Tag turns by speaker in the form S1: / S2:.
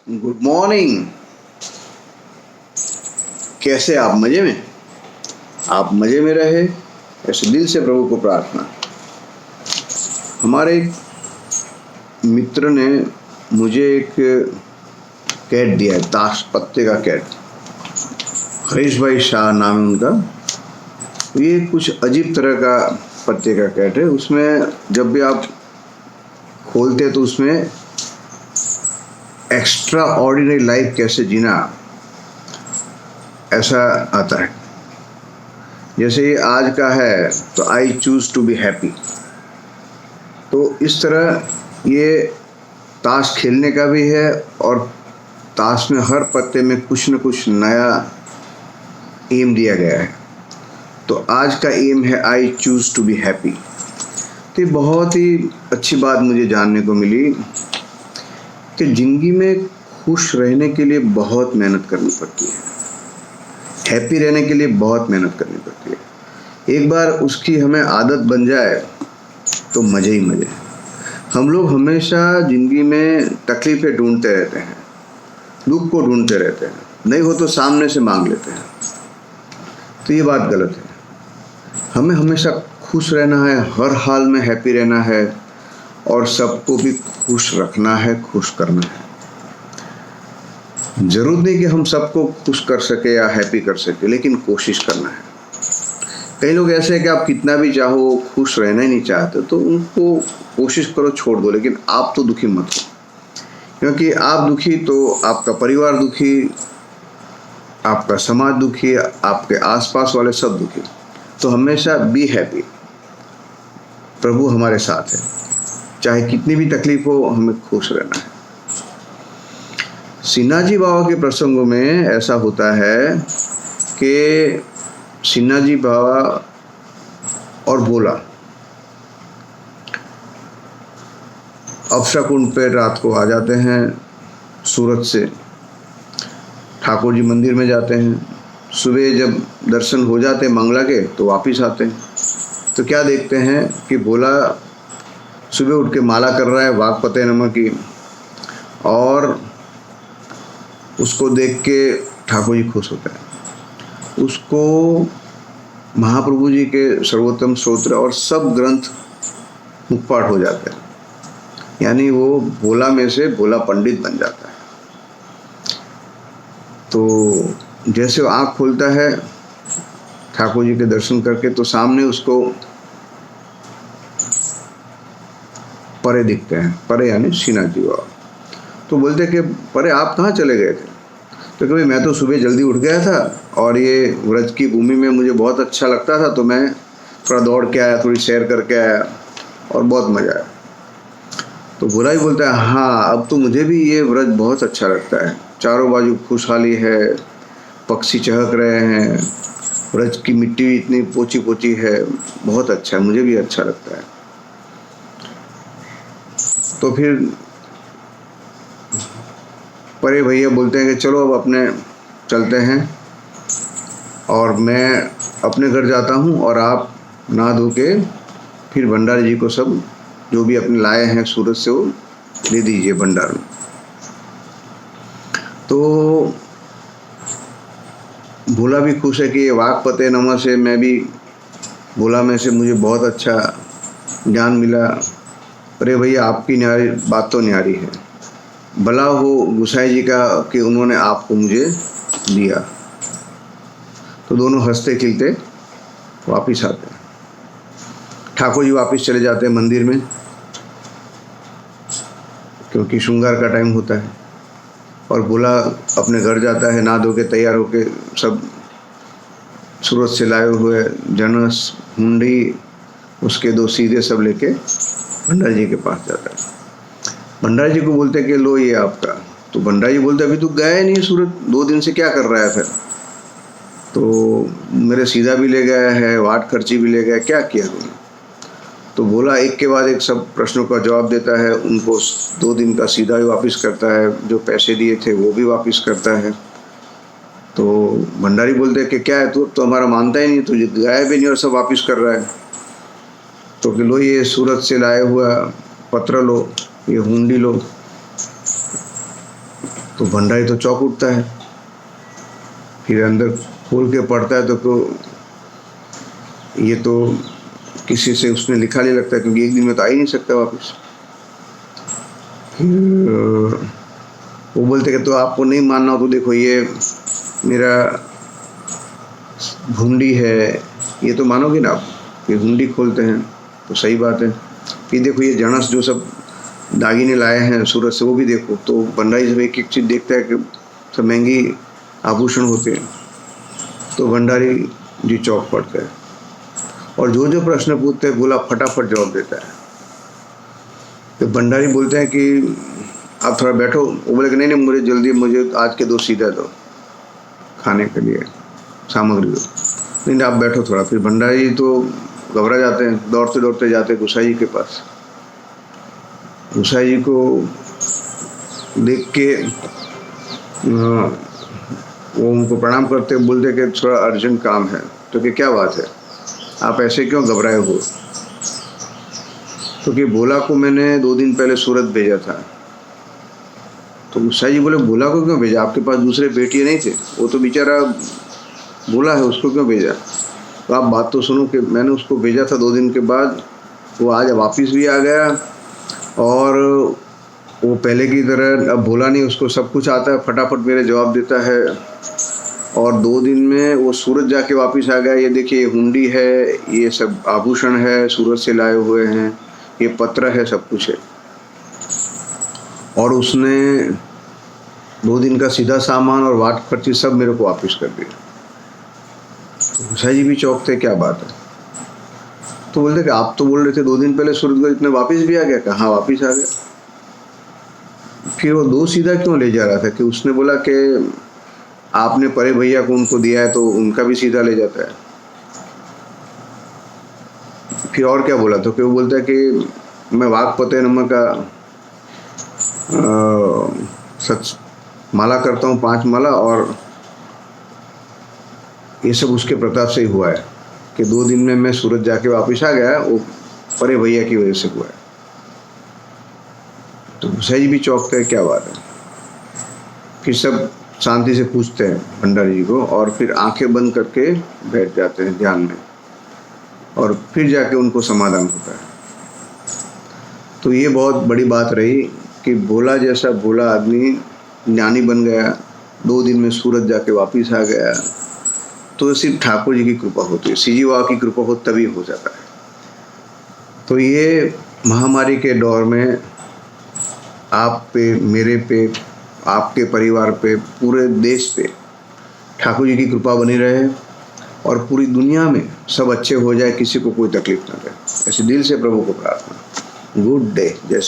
S1: Good morning. कैसे आप मज़े में? आप मज़े में रहे, ऐसे दिल से प्रभु को प्रार्थना। हमारे एक मित्र ने मुझे एक कैट दिया है, ताश पत्ते का कैट। हरीश भाई शाह नाम है उनका। ये कुछ अजीब तरह का पत्ते का कैट है। उसमें जब भी आप खोलते हैं तो उसमें एक्स्ट्रा ऑर्डिनरी लाइफ कैसे जीना, ऐसा आता है। जैसे ये आज का है तो I choose to be happy. तो इस तरह ये ताश खेलने का भी है और ताश में हर पत्ते में कुछ न कुछ नया एम दिया गया है। तो आज का एम है I choose to be happy. तो ये बहुत ही अच्छी बात मुझे जानने को मिली कि ज़िंदगी में खुश रहने के लिए बहुत मेहनत करनी पड़ती है, हैप्पी रहने के लिए बहुत मेहनत करनी पड़ती है। एक बार उसकी हमें आदत बन जाए तो मज़े ही मज़े। हम लोग हमेशा ज़िंदगी में तकलीफ़ें ढूंढते रहते हैं, दुख को ढूंढते रहते हैं, नहीं हो तो सामने से मांग लेते हैं। तो ये बात गलत है। हमें हमेशा खुश रहना है, हर हाल में हैप्पी रहना है और सबको भी खुश रखना है, खुश करना है। ज़रूरत नहीं कि हम सबको खुश कर सके या हैप्पी कर सके, लेकिन कोशिश करना है। कई लोग ऐसे हैं कि आप कितना भी चाहो खुश रहना ही नहीं चाहते, तो उनको कोशिश करो, छोड़ दो, लेकिन आप तो दुखी मत हो। क्योंकि आप दुखी तो आपका परिवार दुखी, आपका समाज दुखी, आपके आसपास वाले सब दुखी। तो हमेशा बी हैप्पी। प्रभु हमारे साथ है, चाहे कितनी भी तकलीफ हो, हमें खुश रहना है। सिन्हा जी बाबा के प्रसंगों में ऐसा होता है कि सिन्हा जी बाबा और भोला अप्सरा कुंड पर रात को आ जाते हैं सूरत से। ठाकुर जी मंदिर में जाते हैं। सुबह जब दर्शन हो जाते हैं मंगला के तो वापस आते हैं। तो क्या देखते हैं कि भोला सुबह उठ के माला कर रहा है वागपते नमः की, और उसको देख के ठाकुर जी खुश होते हैं। उसको महाप्रभु जी के सर्वोत्तम स्तोत्र और सब ग्रंथ मुखपाठ हो जाते हैं, यानी वो भोला में से भोला पंडित बन जाता है। तो जैसे वो आँख खोलता है ठाकुर जी के दर्शन करके, तो सामने उसको परे दिखते हैं। परे यानी सिन्हा जी बाबा। तो बोलते कि परे आप कहाँ चले गए थे? तो कभी मैं तो सुबह जल्दी उठ गया था और ये व्रज की भूमि में मुझे बहुत अच्छा लगता था, तो मैं थोड़ा दौड़ के आया, थोड़ी सैर करके आया और बहुत मज़ा आया। तो भोला ही बोलता है, हाँ अब तो मुझे भी ये व्रज बहुत अच्छा लगता है। चारों बाजू खुशहाली है, पक्षी चहक रहे हैं, व्रज की मिट्टी इतनी पोची पोची है, बहुत अच्छा है, मुझे भी अच्छा लगता है। तो फिर परे भैया बोलते हैं कि चलो अब अपने चलते हैं और मैं अपने घर जाता हूँ और आप नहा धो के फिर भंडारी जी को सब जो भी अपने लाए हैं सूरत से वो दे दीजिए भंडार में। तो भोला भी खुश है कि ये वागपते नमः से मैं भी भोला में से मुझे बहुत अच्छा ज्ञान मिला। अरे भैया आपकी न्यारी बात तो न्यारी है, भला हो गुसाई जी का कि उन्होंने आपको मुझे दिया। तो दोनों हंसते खिलते वापस आते हैं। ठाकुर जी वापस चले जाते हैं मंदिर में, क्योंकि श्रृंगार का टाइम होता है। और भोला अपने घर जाता है, नहा धो के तैयार होके, सब सूरत से लाए हुए जनस, हुंडी, उसके दो सीधे सब लेके भंडारी जी के पास जाता है। भंडारी जी को बोलते हैं कि लो ये आपका। तो भंडारी जी बोलते अभी तो गया ही नहीं सूरत, 2 दिन से क्या कर रहा है फिर? तो मेरे सीधा भी ले गया है, वाट खर्ची भी ले गया, क्या किया तुमने? तो भोला एक के बाद एक सब प्रश्नों का जवाब देता है। उनको 2 दिन का सीधा भी वापस करता है, जो पैसे दिए थे वो भी वापस करता है। तो भंडारी बोलते हैं कि क्या है तू तो हमारा मानता ही नहीं, तुझे गया भी नहीं और सब वापस कर रहा है। तो कि लो ये सूरत से लाए हुआ पत्र लो, ये हुंडी लो। तो भंडारी तो चौंक उठता है, फिर अंदर खोल के पढ़ता है तो ये तो किसी से उसने लिखा नहीं लगता, क्योंकि एक दिन में तो आ ही नहीं सकता वापस। फिर वो बोलते कि तो आपको नहीं मानना हो तो देखो ये मेरा हुंडी है, ये तो मानोगे ना आप। फिर हुंडी खोलते हैं तो सही बात है। फिर देखो ये जणस जो सब दागिने लाए हैं सूरत से, वो भी देखो। तो भंडारी जब एक एक चीज़ देखता है कि सब महंगी आभूषण होते हैं, तो भंडारी जी चौंक पड़ता है और जो जो प्रश्न पूछते हैं भोला फटाफट जवाब देता है। तो भंडारी बोलते हैं कि आप थोड़ा बैठो। वो बोले कि नहीं नहीं, मुझे जल्दी, मुझे आज के 2 सीधा दो खाने के लिए सामग्री दो। नहीं आप बैठो थोड़ा। फिर भंडारी तो घबरा जाते हैं, दौड़ते दौड़ते जाते हैं गोसाई जी के पास। गोसाई जी को देख के वो उनको प्रणाम करते, बोलते कि थोड़ा अर्जेंट काम है। तो कि क्या बात है, आप ऐसे क्यों घबराए हो? तो कि भोला को मैंने 2 दिन पहले सूरत भेजा था। तो गोसाई जी बोले भोला को क्यों भेजा? आपके पास दूसरे बेटियाँ नहीं थे? वो तो बेचारा भोला है, उसको क्यों भेजा? तो आप बात तो सुनो कि मैंने उसको भेजा था 2 दिन के बाद, वो आज वापस भी आ गया और वो पहले की तरह अब भोला नहीं, उसको सब कुछ आता है, फटाफट मेरे जवाब देता है। और 2 दिन में वो सूरत जाके वापस आ गया। ये देखिए हुंडी है, ये सब आभूषण है सूरत से लाए हुए हैं, ये पत्र है, सब कुछ है। और उसने 2 दिन का सीधा सामान और वाट पर्ची सब मेरे को वापस कर दिया। गोसाई जी भी चौंकते, क्या बात है? तो बोलते कि आप तो बोल रहे थे 2 दिन पहले सूरत गए, इतने वापस भी आ गया? कहाँ वापस आ गया। फिर वो 2 सीधा क्यों ले जा रहा था? कि उसने बोला कि आपने परे भैया को उनको दिया है तो उनका भी सीधा ले जाता है। फिर और क्या बोला? तो कि वो बोलता है कि मैं वाघपते नमक का सच माला करता हूँ, 5 माला, और ये सब उसके प्रताप से ही हुआ है कि 2 दिन में मैं सूरत जाके वापस आ गया, वो परे भैया की वजह से हुआ है। तो गोसाई जी भी चौंकते हैं, क्या बात है? फिर सब शांति से पूछते हैं भंडारी जी को और फिर आंखें बंद करके बैठ जाते हैं ध्यान में, और फिर जाके उनको समाधान होता है। तो ये बहुत बड़ी बात रही कि भोला जैसा भोला आदमी ज्ञानी बन गया, 2 दिन में सूरत जाके वापस आ गया। तो सिर्फ ठाकुर जी की कृपा होती है, सीजी बाबा की कृपा हो तभी हो जाता है। तो ये महामारी के दौर में आप पे, मेरे पे, आपके परिवार पे, पूरे देश पे ठाकुर जी की कृपा बनी रहे और पूरी दुनिया में सब अच्छे हो जाए, किसी को कोई तकलीफ ना रहे। ऐसे दिल से प्रभु को प्रार्थना। Good day. जय